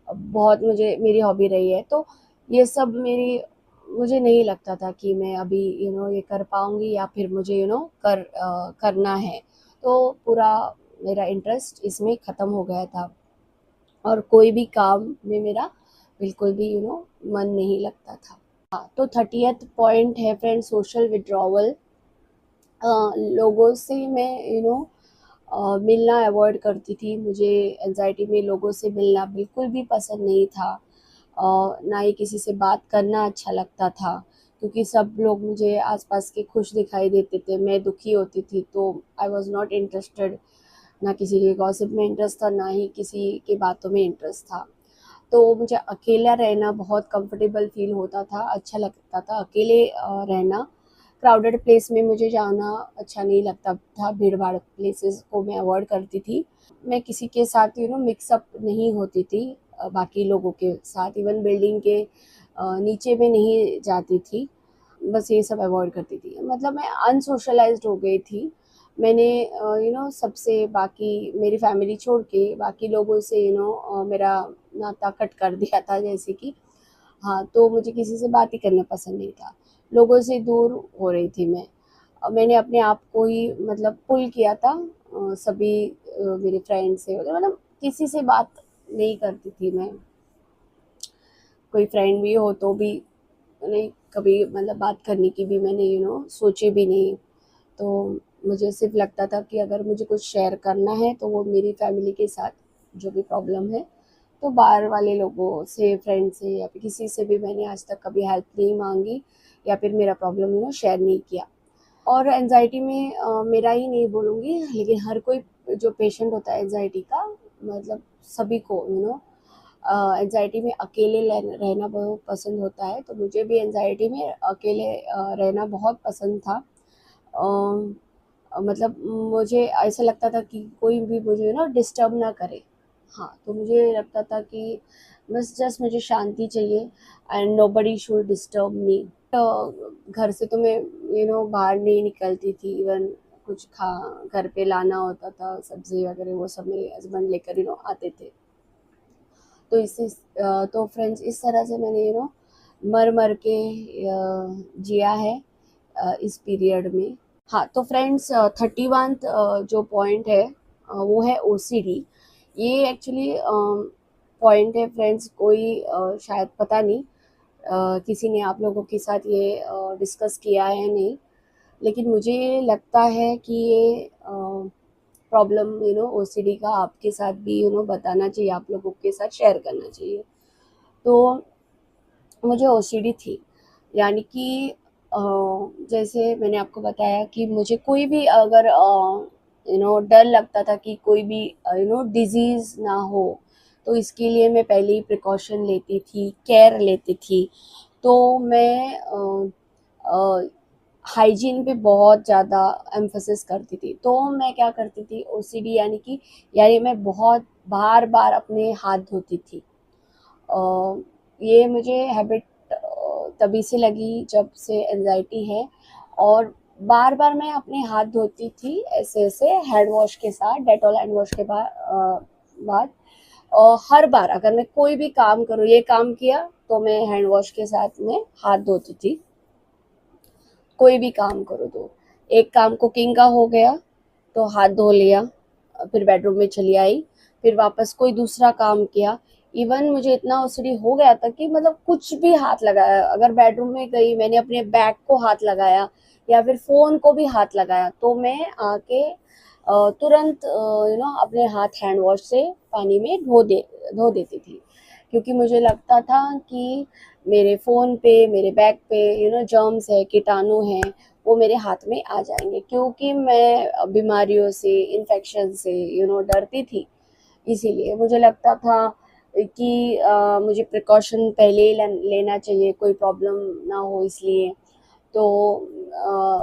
B: बहुत मुझे मेरी हॉबी रही है। तो ये सब मेरी मुझे नहीं लगता था कि मैं अभी ये कर पाऊँगी, या फिर मुझे करना है। तो पूरा मेरा इंटरेस्ट इसमें ख़त्म हो गया था, और कोई भी काम में मेरा बिल्कुल भी मन नहीं लगता था। हाँ, तो 30th पॉइंट है फ्रेंड, सोशल विथड्रॉवल। लोगों से मैं मिलना अवॉइड करती थी। मुझे एंग्ज़ायटी में लोगों से मिलना बिल्कुल भी पसंद नहीं था। ना ही किसी से बात करना अच्छा लगता था, क्योंकि सब लोग मुझे आस-पास के खुश दिखाई देते थे, मैं दुखी होती थी, तो आई वाज़ नॉट इंटरेस्टेड। ना किसी के गॉसिप में इंटरेस्ट था, ना ही किसी की बातों में इंटरेस्ट था। तो मुझे अकेला रहना बहुत कंफर्टेबल फ़ील होता था, अच्छा लगता था अकेले रहना। क्राउडेड प्लेस में मुझे जाना अच्छा नहीं लगता था, भीड़-भाड़ प्लेसेस को मैं अवॉइड करती थी। मैं किसी के साथ मिक्स अप नहीं होती थी बाकी लोगों के साथ, इवन बिल्डिंग के नीचे में नहीं जाती थी। बस ये सब अवॉइड करती थी। मतलब मैं अनसोशलाइज़्ड हो गई थी। मैंने सबसे बाकी मेरी फैमिली छोड़ के बाकी लोगों से मेरा नाता कट कर दिया था, जैसे कि हाँ, तो मुझे किसी से बात ही करना पसंद नहीं था। लोगों से दूर हो रही थी मैं। मैंने अपने आप को ही मतलब पुल किया था सभी मेरे फ्रेंड से मतलब किसी से बात नहीं करती थी मैं। कोई फ्रेंड भी हो तो भी नहीं, कभी मतलब बात करने की भी मैंने सोची भी नहीं। तो मुझे सिर्फ लगता था कि अगर मुझे कुछ शेयर करना है तो वो मेरी फैमिली के साथ, जो भी प्रॉब्लम है। तो बाहर वाले लोगों से, फ्रेंड से या फिर किसी से भी मैंने आज तक कभी हेल्प नहीं मांगी या फिर मेरा प्रॉब्लम शेयर नहीं किया। और एनजाइटी में मेरा ही नहीं बोलूँगी, लेकिन हर कोई जो पेशेंट होता है एनजाइटी का, मतलब सभी को एनजाइटी में अकेले रहना बहुत पसंद होता है। तो मुझे भी एनजाइटी में अकेले रहना बहुत पसंद था। मतलब मुझे ऐसा लगता था कि कोई भी मुझे डिस्टर्ब ना करे। हाँ, तो मुझे लगता था कि बस जस्ट मुझे शांति चाहिए and nobody should disturb me. घर से तो मैं बाहर नहीं निकलती थी। इवन कुछ खा घर पे लाना होता था, सब्जी वगैरह वो सब मेरे हस्बैंड लेकर आते थे। तो तो फ्रेंड्स इस तरह से मैंने मर मर के जिया है इस पीरियड में। हाँ, तो फ्रेंड्स 31 जो पॉइंट है वो है ओसीडी। ये एक्चुअली पॉइंट है फ्रेंड्स, कोई शायद पता नहीं किसी ने आप लोगों के साथ ये डिस्कस किया है नहीं, लेकिन मुझे लगता है कि ये प्रॉब्लम ओसीडी का आपके साथ भी बताना चाहिए, आप लोगों के साथ शेयर करना चाहिए। तो मुझे ओसीडी थी, यानी कि जैसे मैंने आपको बताया कि मुझे कोई भी अगर डर लगता था कि कोई भी डिजीज़ ना हो, तो इसके लिए मैं पहले ही प्रिकॉशन लेती थी, केयर लेती थी। तो मैं हाइजीन पे बहुत ज़्यादा एम्फेसिस करती थी। तो मैं क्या करती थी, ओसीडी यानी मैं बहुत बार-बार अपने हाथ धोती थी। ये मुझे हैबिट तभी से लगी जब से एंजाइटी है। और बार बार मैं अपने हाथ धोती थी ऐसे ऐसे हैंड वॉश के साथ, डेटॉल हैंड वॉश के बाद। और हर बार अगर मैं कोई भी काम करूँ, ये काम किया तो मैं हैंड वॉश के साथ में हाथ धोती थी। कोई भी काम करो तो एक काम कुकिंग का हो गया तो हाथ धो लिया, फिर बेडरूम में चली आई, फिर वापस कोई दूसरा काम किया। इवन मुझे इतना ओसीडी हो गया था कि मतलब कुछ भी हाथ लगाया, अगर बेडरूम में गई मैंने अपने बैग को हाथ लगाया या फिर फ़ोन को भी हाथ लगाया तो मैं आके तुरंत अपने हाथ हैंड वॉश से पानी में धो देती थी। क्योंकि मुझे लगता था कि मेरे फ़ोन पे, मेरे बैग पे जर्म्स है, कीटाणु हैं, वो मेरे हाथ में आ जाएँगे। क्योंकि मैं बीमारियों से, इन्फेक्शन से डरती थी। इसीलिए मुझे लगता था कि मुझे प्रिकॉशन पहले ही लेना चाहिए, कोई प्रॉब्लम ना हो इसलिए। तो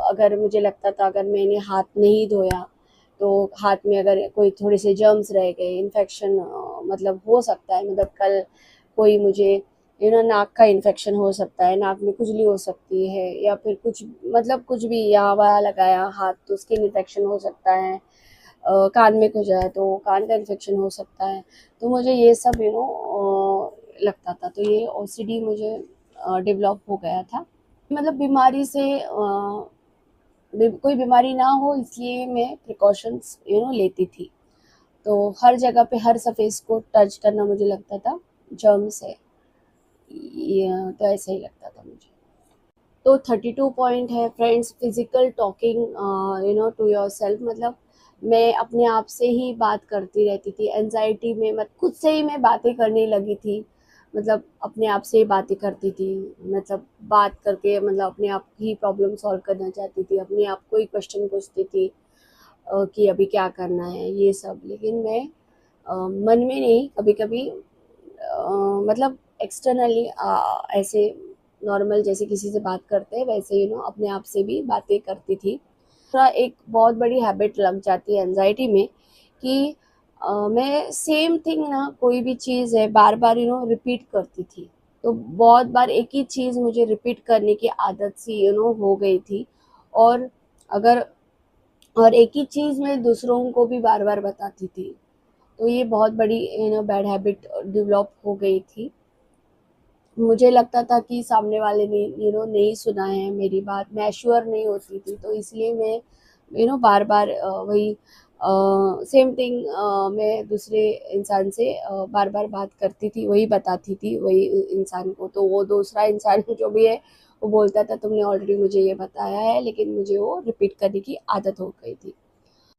B: अगर मुझे लगता था अगर मैंने हाथ नहीं धोया तो हाथ में अगर कोई थोड़े से जर्म्स रह गए, इन्फेक्शन मतलब हो सकता है, मतलब कल कोई मुझे नाक का इन्फेक्शन हो सकता है, नाक में खुजली हो सकती है या फिर कुछ मतलब कुछ भी यहाँ वहाँ लगाया हाथ तो स्किन इन्फेक्शन हो सकता है। कान में खुजा है तो कान का इन्फेक्शन हो सकता है। तो मुझे ये सब लगता था, तो ये ओसीडी मुझे डेवलप हो गया था। मतलब बीमारी से कोई बीमारी ना हो इसलिए मैं प्रिकॉशंस लेती थी। तो हर जगह पे हर सरफेस को टच करना मुझे लगता था जर्म्स है, ये तो ऐसा ही लगता था मुझे। तो 32 पॉइंट है friends, physical talking to yourself. मतलब मैं अपने आप से ही बात करती रहती थी एनजाइटी में, मत खुद से ही मैं बातें करने लगी थी। मतलब अपने आप से ही बातें करती थी, मतलब बात करके मतलब अपने आप ही प्रॉब्लम सॉल्व करना चाहती थी, अपने आप को ही क्वेश्चन पूछती थी कि अभी क्या करना है ये सब। लेकिन मैं मन में नहीं, कभी कभी मतलब एक्सटर्नली ऐसे नॉर्मल जैसे किसी से बात करते हैं वैसे अपने आप से भी बातें करती थी। थोड़ा एक बहुत बड़ी हैबिट लग जाती है एनजाइटी में कि मैं सेम थिंग ना, कोई भी चीज़ है बार बार रिपीट करती थी। तो बहुत बार एक ही चीज़ मुझे रिपीट करने की आदत सी हो गई थी। और अगर और एक ही चीज़ मैं दूसरों को भी बार बार बताती थी, तो ये बहुत बड़ी बैड हैबिट डेवलप हो गई थी। मुझे लगता था कि सामने वाले ने नहीं सुना है मेरी बात, मैं श्योर नहीं होती थी, तो इसलिए मैं बार बार वही सेम थिंग मैं दूसरे इंसान से बार बार बात करती थी, वही बताती थी वही इंसान को, तो वो दूसरा इंसान जो भी है वो बोलता था तुमने ऑलरेडी मुझे ये बताया है, लेकिन मुझे वो रिपीट करने की आदत हो गई थी।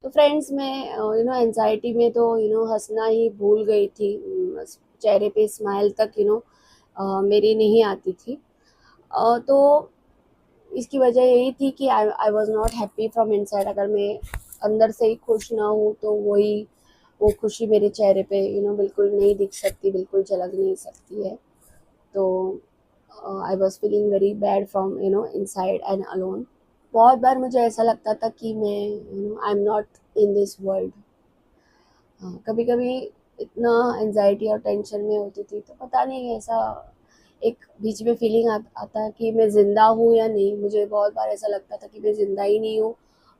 B: तो फ्रेंड्स मैं एनजाइटी में तो हंसना ही भूल गई थी, चेहरे पे स्माइल तक मेरी नहीं आती थी। तो इसकी वजह यही थी कि आई was not happy from inside. अगर मैं अंदर से ही खुश ना हूँ तो वो खुशी मेरे चेहरे पे बिल्कुल नहीं दिख सकती, बिल्कुल झलक नहीं सकती है। तो I was feeling very bad from inside and alone. बहुत बार मुझे ऐसा लगता था कि मैं I am not in this world. कभी कभी इतना एनजाइटी और टेंशन में होती थी तो पता नहीं ऐसा एक बीच में फीलिंग आता है कि मैं ज़िंदा हूँ या नहीं। मुझे बहुत बार ऐसा लगता था कि मैं ज़िंदा ही नहीं हूँ।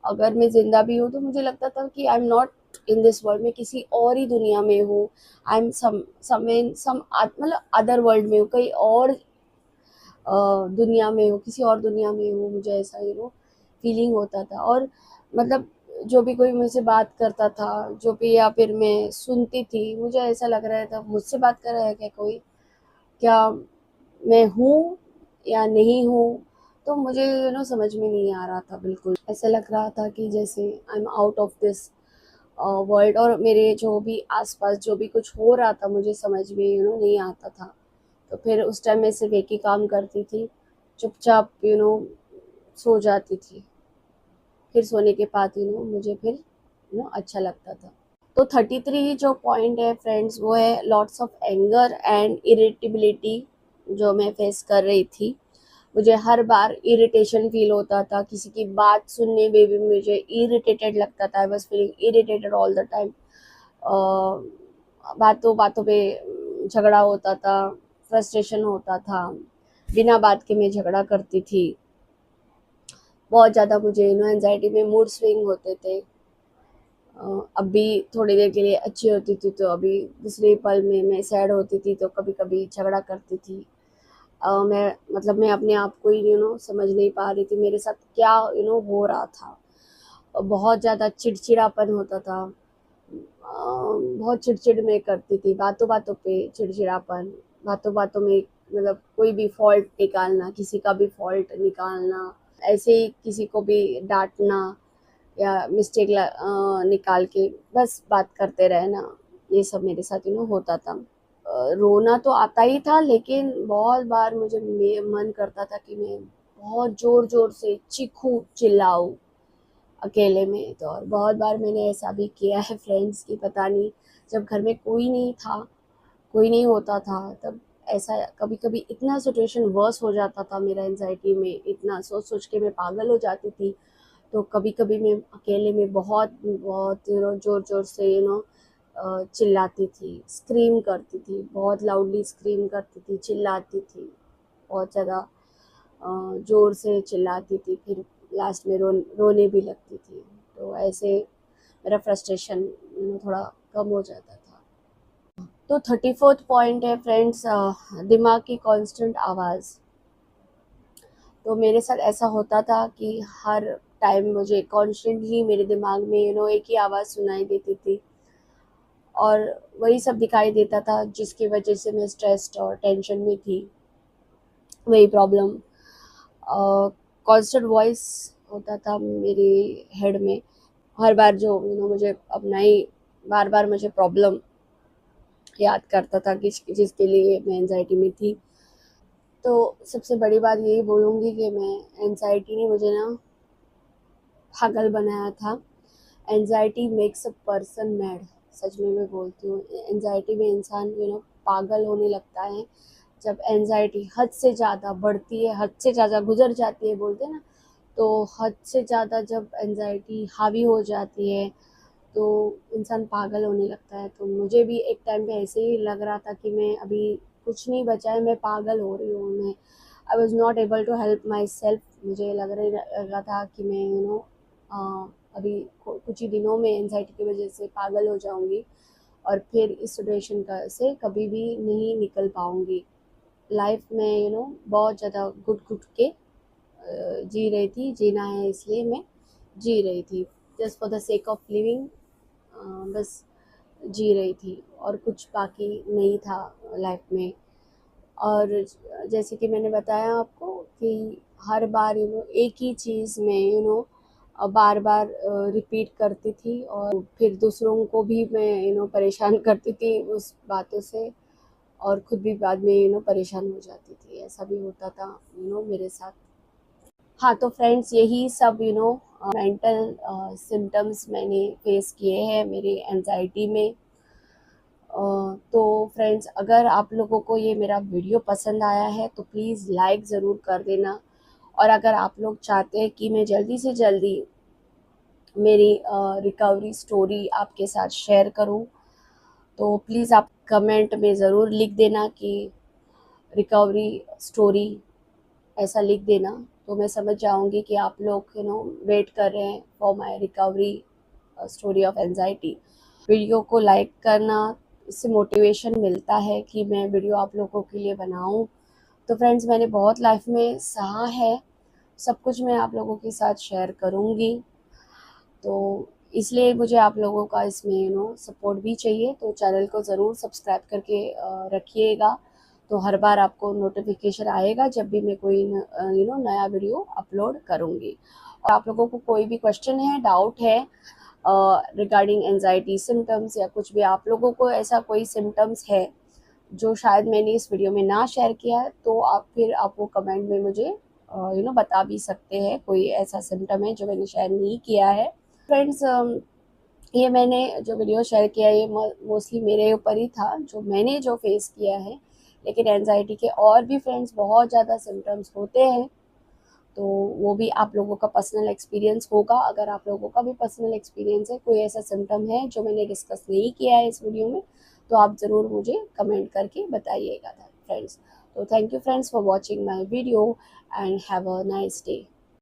B: अगर मैं ज़िंदा भी हूँ तो मुझे लगता था कि I am not in this world, मैं किसी और ही दुनिया में हूँ। आई एम सम इन सम मतलब अदर वर्ल्ड में हूँ, कहीं और दुनिया में हूँ, किसी और दुनिया में हूँ। मुझे ऐसा फीलिंग होता था। और मतलब जो भी कोई मुझसे बात करता था, जो भी, या फिर मैं सुनती थी, मुझे ऐसा लग रहा था मुझसे बात कर रहा है क्या कोई, क्या मैं हूँ या नहीं हूँ। तो मुझे समझ में नहीं आ रहा था, बिल्कुल ऐसा लग रहा था कि जैसे I am out of this world. और मेरे जो भी आसपास जो भी कुछ हो रहा था मुझे समझ में नहीं आता था। तो फिर उस टाइम मैं सिर्फ एक ही काम करती थी, चुपचाप सो जाती थी। फिर सोने के बाद मुझे फिर अच्छा लगता था। तो 33 जो पॉइंट है फ्रेंड्स, वो है lots of anger and irritability जो मैं फेस कर रही थी। मुझे हर बार इरिटेशन फील होता था, किसी की बात सुनने में भी मुझे इरिटेटेड लगता था। I was feeling irritated all the time. बातों बातों पे झगड़ा होता था, फ्रस्ट्रेशन होता था, बिना बात के मैं झगड़ा करती थी। बहुत ज़्यादा मुझे एनजाइटी में मूड स्विंग होते थे। अभी थोड़ी देर के लिए अच्छी होती थी तो अभी दूसरे पल में मैं सैड होती थी, तो कभी कभी झगड़ा करती थी। मैं मतलब मैं अपने आप को ही समझ नहीं पा रही थी मेरे साथ क्या हो रहा था। बहुत ज़्यादा चिड़चिड़ापन होता था। बहुत चिड़चिड़ मैं करती थी, बातों बातों पे चिड़चिड़ापन, बातों बातों में मतलब कोई भी फॉल्ट निकालना, किसी का भी फॉल्ट निकालना, ऐसे ही किसी को भी डांटना या मिस्टेक निकाल के बस बात करते रहना। ये सब मेरे साथ होता था। रोना तो आता ही था, लेकिन बहुत बार मुझे मन करता था कि मैं बहुत ज़ोर ज़ोर से चीखूं, चिल्लाऊं अकेले में। तो और बहुत बार मैंने ऐसा भी किया है फ्रेंड्स की, पता नहीं, जब घर में कोई नहीं था, कोई नहीं होता था, तब ऐसा कभी कभी इतना सिचुएशन वर्स हो जाता था मेरा एनजाइटी में, इतना सोच सोच के मैं पागल हो जाती थी। तो कभी कभी मैं अकेले में बहुत बहुत ज़ोर ज़ोर से चिल्लाती थी, स्क्रीम करती थी, बहुत लाउडली स्क्रीम करती थी, चिल्लाती थी, बहुत ज़्यादा ज़ोर से चिल्लाती थी। फिर लास्ट में रोने भी लगती थी। तो ऐसे मेरा फ्रस्ट्रेशन थोड़ा कम हो जाता था। तो 34th पॉइंट है फ्रेंड्स, दिमाग की कांस्टेंट आवाज़। तो मेरे साथ ऐसा होता था कि हर टाइम मुझे कॉन्स्टेंटली मेरे दिमाग में एक ही आवाज़ सुनाई देती थी, और वही सब दिखाई देता था जिसकी वजह से मैं स्ट्रेस्ड और टेंशन में थी। वही प्रॉब्लम, कांस्टेंट वॉइस होता था मेरे हेड में, हर बार जो मुझे अपना ही बार बार मुझे प्रॉब्लम याद करता था कि जिसके लिए मैं एनजाइटी में थी। तो सबसे बड़ी बात यही बोलूँगी कि मैं एनजाइटी ने मुझे पागल बनाया था। Anxiety makes a person mad. सच में मैं बोलती हूँ, एनजाइटी में इंसान पागल होने लगता है। जब एनजाइटी हद से ज़्यादा बढ़ती है, हद से ज़्यादा गुजर जाती है, बोलते हैं ना, तो हद से ज़्यादा जब एनजाइटी हावी हो जाती है तो इंसान पागल होने लगता है। तो मुझे भी एक टाइम पे ऐसे ही लग रहा था कि मैं अभी कुछ नहीं बचा है, मैं पागल हो रही हूँ। मैं I was not able to help myself. मुझे लगा था कि मैं अभी कुछ ही दिनों में एनजाइटी की वजह से पागल हो जाऊंगी और फिर इस सिचुएशन का से कभी भी नहीं निकल पाऊंगी। लाइफ में बहुत ज़्यादा घुट घुट के जी रही थी। जीना है इसलिए मैं जी रही थी, just for the sake of living, बस जी रही थी और कुछ बाकी नहीं था लाइफ में। और जैसे कि मैंने बताया आपको कि हर बार एक ही चीज़ में बार बार रिपीट करती थी और फिर दूसरों को भी मैं परेशान करती थी उस बातों से, और खुद भी बाद में परेशान हो जाती थी। ऐसा भी होता था मेरे साथ। हाँ, तो फ्रेंड्स यही सब मेंटल सिम्टम्स मैंने फेस किए हैं मेरी एंजाइटी में। तो फ्रेंड्स, अगर आप लोगों को ये मेरा वीडियो पसंद आया है तो प्लीज़ लाइक ज़रूर कर देना। और अगर आप लोग चाहते हैं कि मैं जल्दी से जल्दी मेरी रिकवरी स्टोरी आपके साथ शेयर करूं, तो प्लीज़ आप कमेंट में ज़रूर लिख देना कि रिकवरी स्टोरी, ऐसा लिख देना, तो मैं समझ जाऊंगी कि आप लोग वेट कर रहे हैं for my recovery story of anxiety. Video को लाइक करना, इससे मोटिवेशन मिलता है कि मैं वीडियो आप लोगों के लिए बनाऊं। तो फ्रेंड्स, मैंने बहुत लाइफ में सहा है, सब कुछ मैं आप लोगों के साथ शेयर करूंगी। तो इसलिए मुझे आप लोगों का इसमें सपोर्ट भी चाहिए, तो चैनल को ज़रूर सब्सक्राइब करके रखिएगा, तो हर बार आपको नोटिफिकेशन आएगा जब भी मैं कोई नया वीडियो अपलोड करूँगी। और आप लोगों को कोई भी क्वेश्चन है, डाउट है रिगार्डिंग एंजाइटी सिम्टम्स, या कुछ भी आप लोगों को ऐसा कोई सिम्टम्स है जो शायद मैंने इस वीडियो में ना शेयर किया है, तो आप वो कमेंट में मुझे बता भी सकते हैं। कोई ऐसा सिम्टम है जो मैंने शेयर नहीं किया है। फ्रेंड्स, ये मैंने जो वीडियो शेयर किया ये मोस्टली मेरे ऊपर ही था, जो मैंने जो फेस किया है। लेकिन एंजाइटी के और भी फ्रेंड्स बहुत ज़्यादा सिम्टम्स होते हैं, तो वो भी आप लोगों का पर्सनल एक्सपीरियंस होगा। अगर आप लोगों का भी पर्सनल एक्सपीरियंस है, कोई ऐसा सिम्टम है जो मैंने डिस्कस नहीं किया है इस वीडियो में, तो आप ज़रूर मुझे कमेंट करके बताइएगा फ्रेंड्स। तो thank you friends for watching my video and have a nice day.